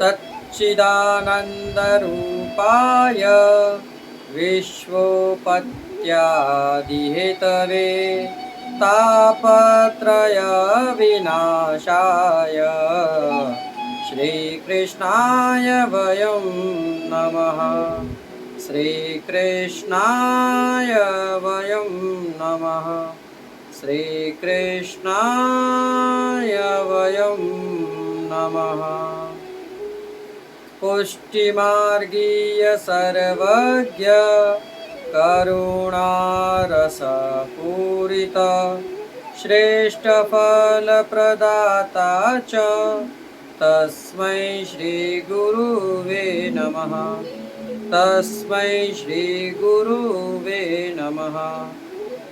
सच्चिदानन्दरूपाय विश्वोपत्यादिहेतवे तापत्रयविनाशाय श्रीकृष्णाय वयं नमः। श्रीकृष्णाय वयं नमः। श्रीकृष्णाय वयं नमः। पुष्टिमार्गीय सर्वज्ञ करुणारसपूरित श्रेष्ठफलप्रदाता च तस्मै श्रीगुरुवे नमः। तस्मै श्रीगुरुवे नमः।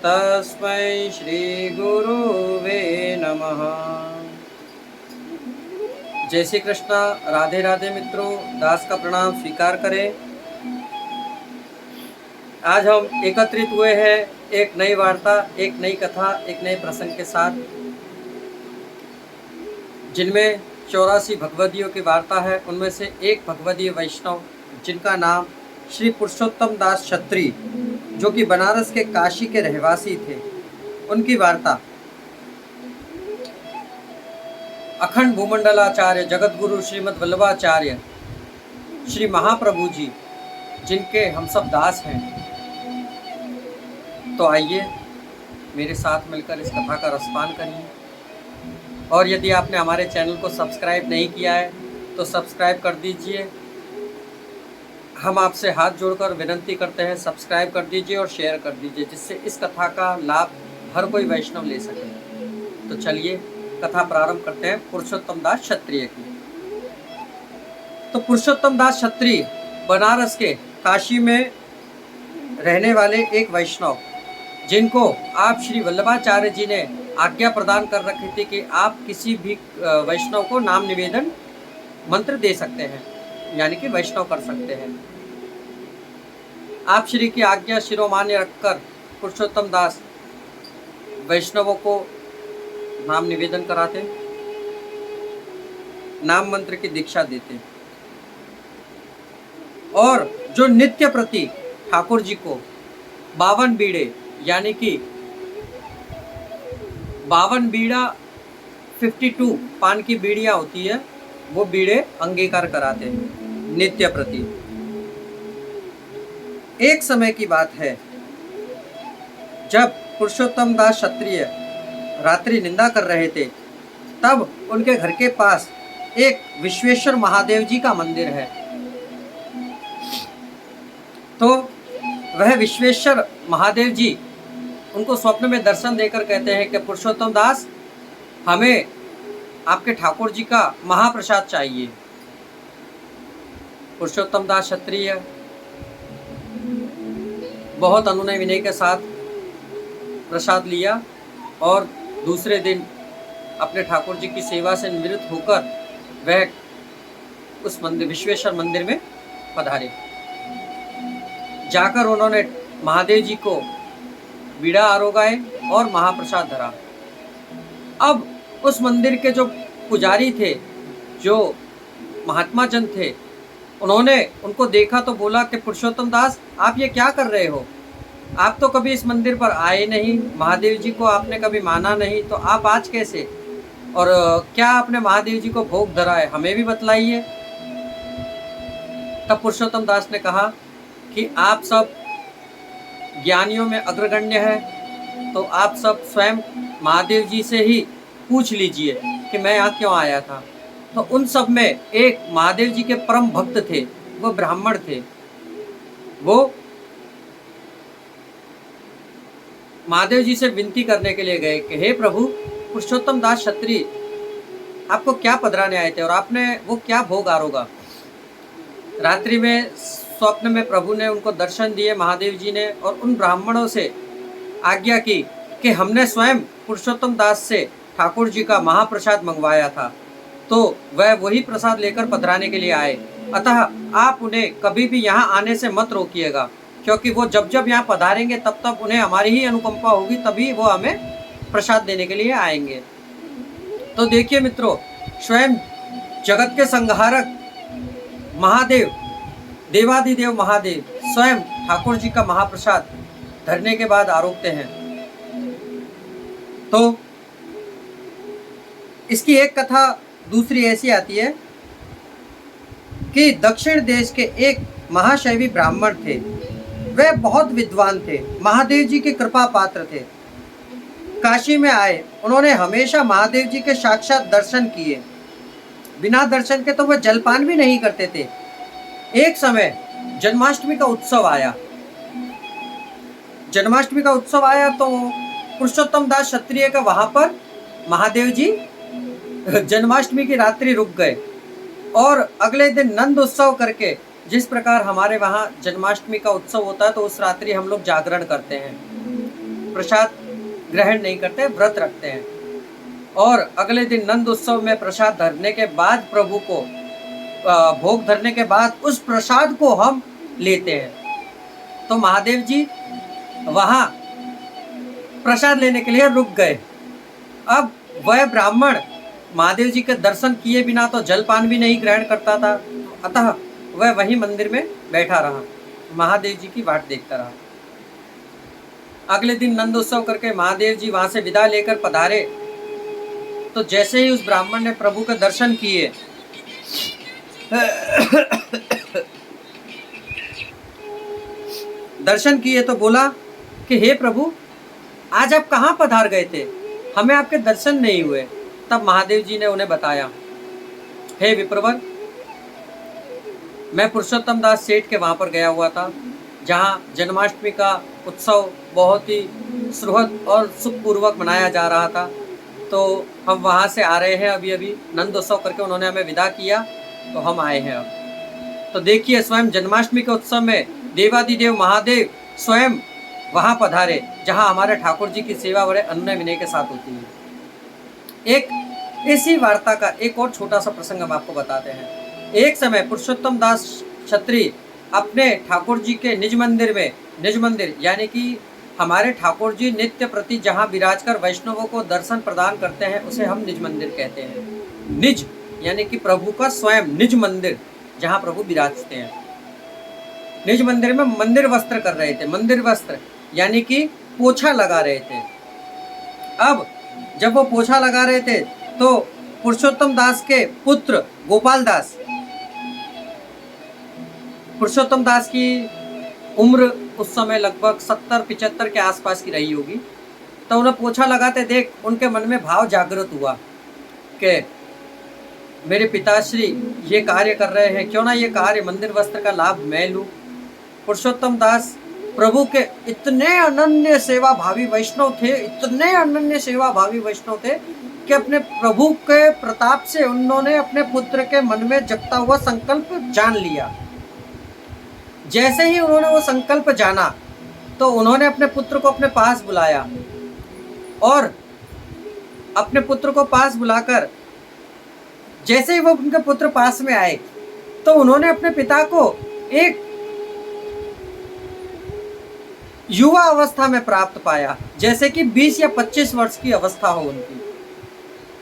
तस्मै श्रीगुरुवे नमः। जय श्री कृष्णा। राधे राधे मित्रों, दास का प्रणाम स्वीकार करें। आज हम एकत्रित हुए हैं एक नई वार्ता, एक नई कथा, एक नए प्रसंग के साथ, जिनमें 84 भगवदियों की वार्ता है। उनमें से एक भगवदीय वैष्णव जिनका नाम श्री पुरुषोत्तम दास क्षत्री, जो कि बनारस के काशी के रहवासी थे, उनकी वार्ता। अखंड भूमंडलाचार्य जगतगुरु श्रीमद् वल्लभाचार्य श्री महाप्रभु जी, जिनके हम सब दास हैं। तो आइए मेरे साथ मिलकर इस कथा का रसपान करिए। और यदि आपने हमारे चैनल को सब्सक्राइब नहीं किया है तो सब्सक्राइब कर दीजिए। हम आपसे हाथ जोड़कर विनती करते हैं, सब्सक्राइब कर दीजिए और शेयर कर दीजिए, जिससे इस कथा का लाभ हर कोई वैष्णव ले सके। तो चलिए कथा प्रारंभ करते हैं पुरुषोत्तम दास क्षत्रिय की। तो पुरुषोत्तम दास क्षत्रिय बनारस के काशी में रहने वाले एक वैष्णव, जिनको आप श्री वल्लभाचार्य जी ने आज्ञा प्रदान कर रखी थी कि आप किसी भी वैष्णव को नाम निवेदन मंत्र दे सकते हैं, यानी कि वैष्णव कर सकते हैं। आप श्री की आज्ञा शिरोमान्य रखकर पुरुषोत्तम दास वैष्णवों को नाम निवेदन कराते, नाम मंत्र की दीक्षा देते, और जो नित्य प्रति ठाकुर जी को 52 बीड़े, यानी कि 52 बीड़ा 52 पान की बीड़ियां होती है, वो बीड़े अंगीकार कराते हैं नित्य प्रति। एक समय की बात है, जब पुरुषोत्तम दास क्षत्रिय रात्रि निंदा कर रहे थे, तब उनके घर के पास एक विश्वेश्वर महादेव जी का मंदिर है। तो वह विश्वेश्वर महादेव जी उनको स्वप्न में दर्शन देकर कहते हैं कि पुरुषोत्तम दास, हमें आपके ठाकुर जी का महाप्रसाद चाहिए। पुरुषोत्तम दास क्षत्रिय बहुत अनुनय विनय के साथ प्रसाद लिया और दूसरे दिन अपने ठाकुर जी की सेवा से निवृत्त होकर वह उस मंदिर, विश्वेश्वर मंदिर में पधारे। जाकर उन्होंने महादेव जी को बीड़ा आरोगाए और महाप्रसाद धरा। अब उस मंदिर के जो पुजारी थे, जो महात्मा जन थे, उन्होंने उनको देखा तो बोला कि पुरुषोत्तम दास, आप ये क्या कर रहे हो? आप तो कभी इस मंदिर पर आए नहीं, महादेव जी को आपने कभी माना नहीं, तो आप आज कैसे? और क्या आपने महादेव जी को भोग धरा है, हमें भी बतलाइए। तब पुरुषोत्तम दास ने कहा कि आप सब ज्ञानियों में अग्रगण्य है, तो आप सब स्वयं महादेव जी से ही पूछ लीजिए कि मैं यहाँ क्यों आया था। तो उन सब में एक महादेव जी के परम भक्त थे, वो ब्राह्मण थे। वो महादेव जी से विनती करने के लिए गए कि हे प्रभु, पुरुषोत्तम दास क्षत्रिय आपको क्या पधराने आए थे और आपने वो क्या भोग आरोगा। रात्रि में स्वप्न में प्रभु ने उनको दर्शन दिए, महादेव जी ने, और उन ब्राह्मणों से आज्ञा की कि हमने स्वयं पुरुषोत्तम दास से ठाकुर जी का महाप्रसाद मंगवाया था, तो वह वही प्रसाद लेकर पधराने के लिए आए। अतः आप उन्हें कभी भी यहाँ आने से मत रोकिएगा, क्योंकि वो जब जब यहाँ पधारेंगे तब तब उन्हें हमारी ही अनुकंपा होगी, तभी वो हमें प्रसाद देने के लिए आएंगे। तो देखिए मित्रों, स्वयं जगत के संहारक महादेव, देवादिदेव महादेव स्वयं ठाकुर जी का महाप्रसाद धरने के बाद आरोपते हैं। तो इसकी एक कथा दूसरी ऐसी आती है कि दक्षिण देश के एक महाशैवी ब्राह्मण थे। वे बहुत विद्वान थे, महादेव जी के कृपा पात्र थे। काशी में आए, उन्होंने हमेशा महादेव जी के साक्षात दर्शन किए। बिना दर्शन के तो वह जलपान भी नहीं करते थे। एक समय जन्माष्टमी का उत्सव आया। जन्माष्टमी का उत्सव आया तो पुरुषोत्तम दास क्षत्रिय का वहां पर महादेव जी जन्माष्टमी की रात्रि रुक गए और अगले दिन नंद उत्सव करके, जिस प्रकार हमारे वहाँ जन्माष्टमी का उत्सव होता है तो उस रात्रि हम लोग जागरण करते हैं, प्रसाद ग्रहण नहीं करते, व्रत रखते हैं। और अगले दिन नंद उत्सव में प्रसाद धरने के बाद, प्रभु को भोग धरने के बाद उस प्रसाद को हम लेते हैं। तो महादेव जी वहाँ प्रसाद लेने के लिए रुक गए। अब वह ब्राह्मण महादेव जी के दर्शन किए बिना तो जलपान भी नहीं ग्रहण करता था, अतः वह वहीं मंदिर में बैठा रहा, महादेव जी की वाट देखता रहा। अगले दिन नंदोत्सव करके महादेव जी वहां से विदा लेकर पधारे। तो जैसे ही उस ब्राह्मण ने प्रभु के दर्शन किए, तो बोला कि हे प्रभु, आज आप कहाँ पधार गए थे, हमें आपके दर्शन नहीं हुए। तब महादेव जी ने उन्हें बताया, हे विप्रवर, मैं पुरुषोत्तम दास सेठ के वहाँ पर गया हुआ था, जहाँ जन्माष्टमी का उत्सव बहुत ही सुहृद और सुखपूर्वक मनाया जा रहा था। तो हम वहाँ से आ रहे हैं, अभी अभी नंदोत्सव करके उन्होंने हमें विदा किया, तो हम आए हैं अब। तो देखिए, स्वयं जन्माष्टमी के उत्सव में देवादिदेव महादेव स्वयं वहाँ पधारे, जहाँ हमारे ठाकुर जी की सेवा बड़े अन्य विनय के साथ होती है। एक इसी वार्ता का एक और छोटा सा प्रसंग हम आपको बताते हैं। एक समय पुरुषोत्तम दास क्षत्रिय अपने ठाकुर जी के निज मंदिर यानी कि हमारे ठाकुर जी नित्य प्रति जहाँ विराज कर वैष्णवों को दर्शन प्रदान करते हैं, उसे हम निज मंदिर कहते हैं। निज यानी कि प्रभु का स्वयं निज मंदिर, जहाँ प्रभु विराजते हैं। निज मंदिर में मंदिर वस्त्र कर रहे थे। मंदिर वस्त्र यानी कि पोछा लगा रहे थे। अब जब वो पोछा लगा रहे थे तो पुरुषोत्तम दास के पुत्र गोपाल दास, पुरुषोत्तम दास की उम्र उस समय लगभग 70-75 के आसपास की रही होगी। तो उन्हें पोछा लगाते देख उनके मन में भाव जागृत हुआ कि मेरे पिताश्री ये कार्य कर रहे हैं, क्यों ना ये कार्य मंदिर वस्त्र का लाभ मैं लूँ। पुरुषोत्तम दास प्रभु के इतने अनन्य सेवा भावी वैष्णव थे कि अपने प्रभु के प्रताप से उन्होंने अपने पुत्र के मन में जगता हुआ संकल्प जान लिया। जैसे ही उन्होंने वो संकल्प जाना तो उन्होंने अपने पुत्र को अपने पास बुलाया और अपने पुत्र को पास बुलाकर जैसे ही वो उनके पुत्र पास में आए तो उन्होंने अपने पिता को एक युवा अवस्था में प्राप्त पाया, जैसे कि 20 या 25 वर्ष की अवस्था हो उनकी।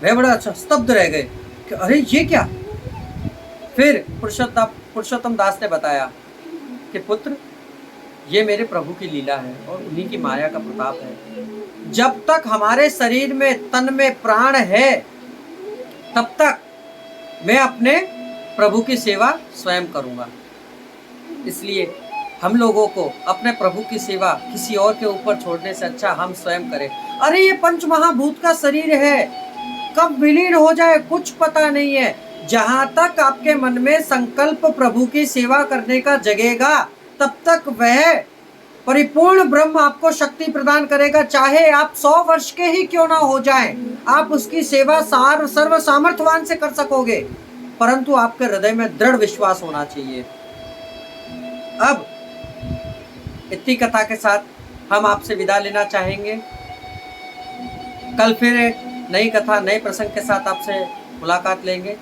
वे बड़ा स्तब्ध रह गए कि अरे ये क्या। फिर पुरुषोत्तम दास ने बताया कि पुत्र, ये मेरे प्रभु की लीला है और उन्हीं की माया का प्रताप है। जब तक हमारे शरीर में तन में प्राण है तब तक मैं अपने प्रभु की सेवा स्वयं करूँगा। इसलिए हम लोगों को अपने प्रभु की सेवा किसी और के ऊपर छोड़ने से अच्छा हम स्वयं करें। अरे ये पंच महाभूत का शरीर है, कब विलीन हो जाए कुछ पता नहीं है। जहाँ तक आपके मन में संकल्प प्रभु की सेवा करने का जगेगा तब तक वह परिपूर्ण ब्रह्म आपको शक्ति प्रदान करेगा। चाहे आप 100 वर्ष के ही क्यों ना हो जाएं, आप उसकी सेवा सर्व सामर्थ्यवान से कर सकोगे, परंतु आपके हृदय में दृढ़ विश्वास होना चाहिए। अब इतनी कथा के साथ हम आपसे विदा लेना चाहेंगे। कल फिर एक नई कथा नए प्रसंग के साथ आपसे मुलाकात लेंगे।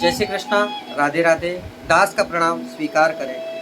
जय श्री कृष्णा, राधे राधे। दास का प्रणाम स्वीकार करें।